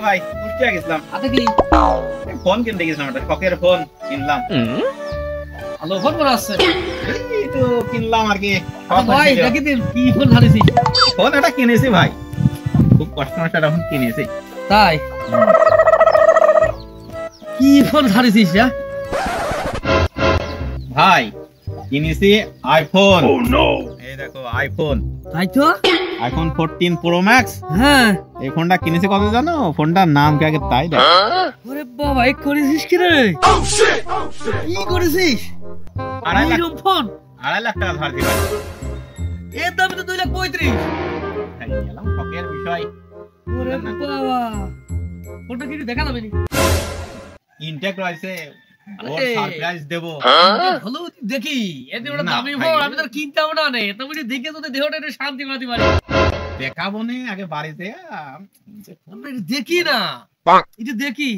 ভাই উঠতে গেছিলাম ফোন কিনতে গেছিলাম, একটা শখের ফোন কিনলাম। ভালো ফোন করা আছে এই তো কিনলাম আর কি। ভাই দেখি কি ফোন ধরেছিস? ফোন এটা কিনেছি ভাই, খুব কষ্ট মষ্ট একটা ফোন কিনেছি। তাই কি ফোন ধরেছিস? ভাই কিনেছি আইফোন। এই দেখো আইফোন, তাই তো আইফোন 14 প্রো ম্যাক্স। হ্যাঁ এই ফোনটা কিনেছি কত জানো? ফোনটার নাম কি আগে তাই দেখো। ওরে বাবা, এই করেছিস কি রে? কি করেছিস? 2.5 লাখ ফোন, 2.5 লাখ টাকা ধার দিবা। এর দাম তো 2,35,000। তাই গেলাম, শখের বিষয়। ওরে বাবা, ফোনটা কি দেখা যাবে নি? ইনটেক রয়েছে, ওর সারপ্রাইজ দেব। ভালো দেখি, এতে ওটা না, দামি ভাই, ফোন, আমি তো কিনতে হবে না নে। তুমি দেখে তো দেহটা একটু শান্তি পাতি পারি। দেখাবো নে আগে বাড়িতে। ফোনটা দেখি না, এটা দেখি।